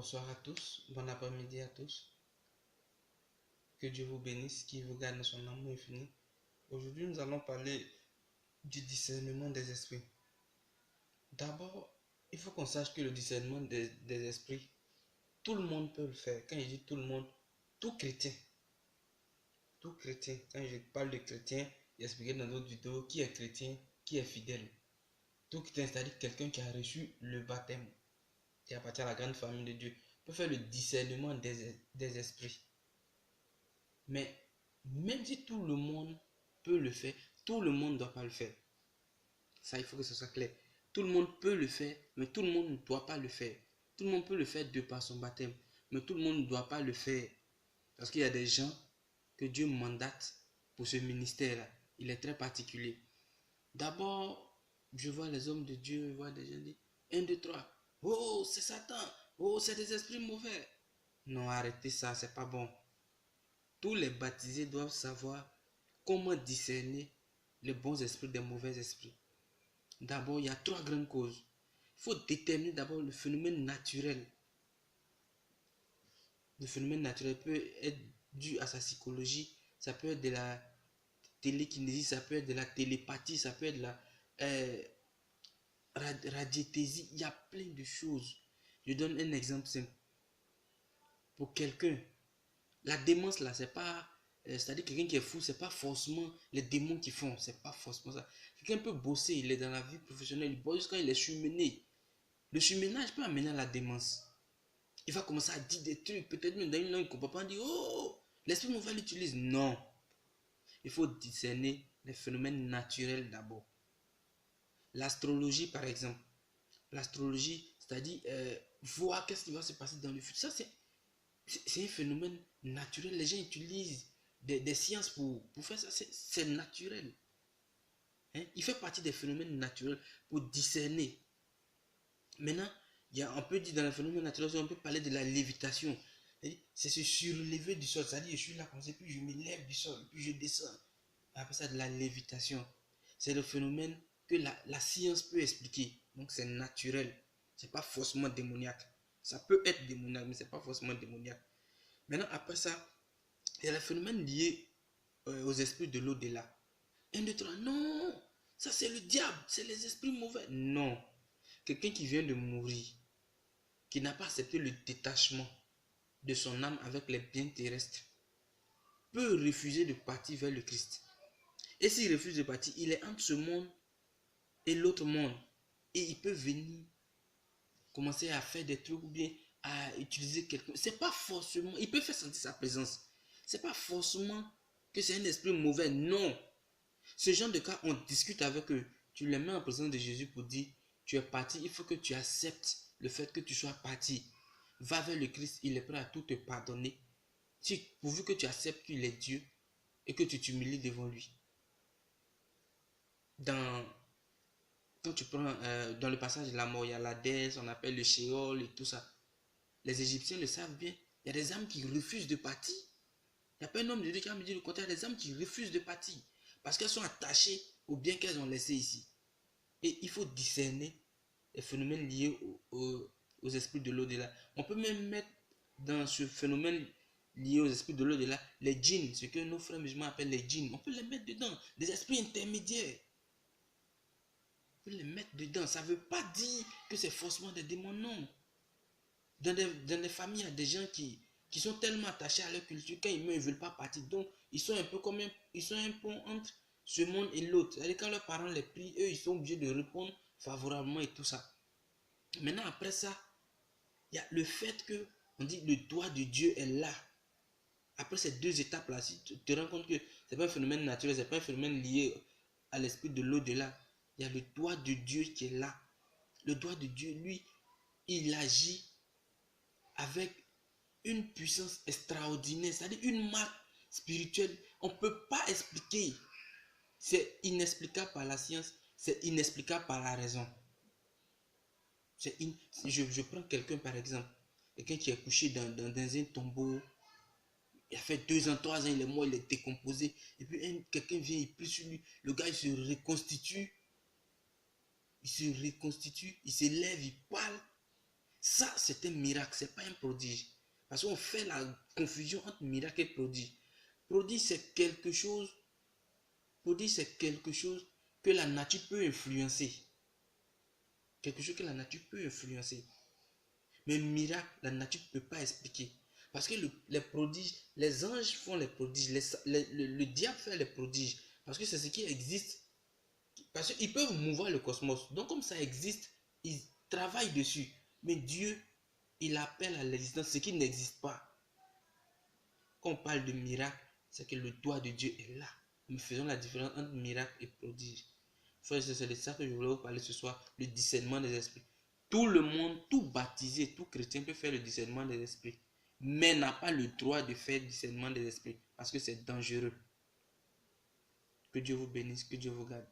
Bonsoir à tous, bon après-midi à tous. Que Dieu vous bénisse, qu'il vous garde dans son amour infini. Aujourd'hui, nous allons parler du discernement des esprits. D'abord, il faut qu'on sache que le discernement des esprits, tout le monde peut le faire. Quand je dis tout le monde, tout chrétien. Tout chrétien. Quand je parle de chrétien, j'ai expliqué dans d'autres vidéos qui est chrétien, qui est fidèle. Tout chrétien, c'est-à-dire quelqu'un qui a reçu le baptême, qui appartient à la grande famille de Dieu, peut faire le discernement des esprits. Mais même si tout le monde peut le faire, tout le monde ne doit pas le faire. Ça, il faut que ce soit clair. Tout le monde peut le faire, mais tout le monde ne doit pas le faire. Tout le monde peut le faire de par son baptême, mais tout le monde ne doit pas le faire. Parce qu'il y a des gens que Dieu mandate pour ce ministère-là. Il est très particulier. D'abord, je vois les hommes de Dieu, je vois des gens dire 1, 2, 3. Oh, c'est Satan. Oh, c'est des esprits mauvais. Non, arrêtez ça, c'est pas bon. Tous les baptisés doivent savoir comment discerner les bons esprits des mauvais esprits. D'abord, il y a 3 grandes causes. Il faut déterminer d'abord le phénomène naturel. Le phénomène naturel peut être dû à sa psychologie, ça peut être de la télékinésie, ça peut être de la télépathie, ça peut être de la radiesthésie. Il y a plein de choses. Je donne un exemple simple. Pour quelqu'un, la démence là, c'est pas... c'est-à-dire quelqu'un qui est fou, c'est pas forcément les démons qui font, c'est pas forcément ça. Quelqu'un peut bosser, il est dans la vie professionnelle, il bosse jusqu'à il est surmené. Le surmenage peut amener à la démence. Il va commencer à dire des trucs, peut-être même dans une langue qu'on ne peut pas dire, oh, l'esprit mauvais l'utilise. Non. Il faut discerner les phénomènes naturels d'abord. L'astrologie, par exemple. L'astrologie, c'est-à-dire voir qu'est-ce qui va se passer dans le futur. Ça, c'est un phénomène naturel. Les gens utilisent des sciences pour faire ça. C'est naturel. Hein? Il fait partie des phénomènes naturels pour discerner. Maintenant, on peut dire dans le phénomène naturel, on peut parler de la lévitation. C'est se surlever du sol. C'est-à-dire, je suis là comme ça, puis je me lève du sol, puis je descends. On appelle ça de la lévitation. C'est le phénomène que la science peut expliquer. Donc, c'est naturel. C'est pas forcément démoniaque. Ça peut être démoniaque, mais c'est pas forcément démoniaque. Maintenant, après ça, il y a le phénomène lié aux esprits de l'au-delà. 1, 2, 3, non, ça c'est le diable, c'est les esprits mauvais. Non, quelqu'un qui vient de mourir, qui n'a pas accepté le détachement de son âme avec les biens terrestres, peut refuser de partir vers le Christ. Et s'il refuse de partir, il est entre ce monde et l'autre monde. Et il peut venir commencer à faire des trucs ou bien à utiliser quelqu'un. C'est pas forcément, il peut faire sentir sa présence. C'est pas forcément que c'est un esprit mauvais, non. Ce genre de cas, on discute avec eux. Tu les mets en présence de Jésus pour dire, tu es parti, il faut que tu acceptes le fait que tu sois parti. Va vers le Christ, il est prêt à tout te pardonner. Pourvu que tu acceptes qu'il est Dieu et que tu t'humilies devant lui. Quand tu prends dans le passage de la mort, il y a l'Hadès, on appelle le Sheol et tout ça. Les Égyptiens le savent bien. Il y a des âmes qui refusent de partir. Il n'y a pas un homme de Dieu qui va me dire le contraire. Il y a des âmes qui refusent de partir parce qu'elles sont attachées aux biens qu'elles ont laissés ici. Et il faut discerner les phénomènes liés aux esprits de l'au-delà. On peut même mettre dans ce phénomène lié aux esprits de l'au-delà les djinns, ce que nos frères musulmans appellent les djinns. On peut les mettre dedans, des esprits intermédiaires. On peut les mettre dedans. Ça ne veut pas dire que c'est forcément des démons, non. Dans des familles, il y a des gens qui sont tellement attachés à leur culture, quand ils meurent, ils ne veulent pas partir. Donc, ils sont un peu comme ils sont un pont entre ce monde et l'autre. C'est-à-dire quand leurs parents les prient, eux, ils sont obligés de répondre favorablement et tout ça. Maintenant, après ça, il y a le fait que on dit le doigt de Dieu est là. Après ces 2 étapes-là, si tu te rends compte que ce n'est pas un phénomène naturel, ce n'est pas un phénomène lié à l'esprit de l'au-delà, il y a le doigt de Dieu qui est là. Le doigt de Dieu, lui, il agit avec une puissance extraordinaire, c'est-à-dire une marque spirituelle. On ne peut pas expliquer. C'est inexplicable par la science, c'est inexplicable par la raison. Je prends quelqu'un par exemple, quelqu'un qui est couché dans un tombeau, il a fait 2 ans, 3 ans, il est mort, il est décomposé. Et puis quelqu'un vient, il prie sur lui, le gars il se reconstitue, il se lève, il parle. Ça, c'est un miracle, c'est pas un prodige. Parce qu'on fait la confusion entre miracle et prodige. Prodige, c'est quelque chose, prodige, c'est quelque chose que la nature peut influencer. Quelque chose que la nature peut influencer. Mais miracle, la nature ne peut pas expliquer. Parce que les prodiges, les anges font les prodiges, le diable fait les prodiges. Parce que c'est ce qui existe. Parce qu'ils peuvent mouvoir le cosmos. Donc comme ça existe, ils travaillent dessus. Mais Dieu, il appelle à l'existence ce qui n'existe pas. Quand on parle de miracle, c'est que le doigt de Dieu est là. Nous faisons la différence entre miracle et prodige. Frère, c'est de ça que je voulais vous parler ce soir, le discernement des esprits. Tout le monde, tout baptisé, tout chrétien peut faire le discernement des esprits, mais n'a pas le droit de faire le discernement des esprits parce que c'est dangereux. Que Dieu vous bénisse, que Dieu vous garde.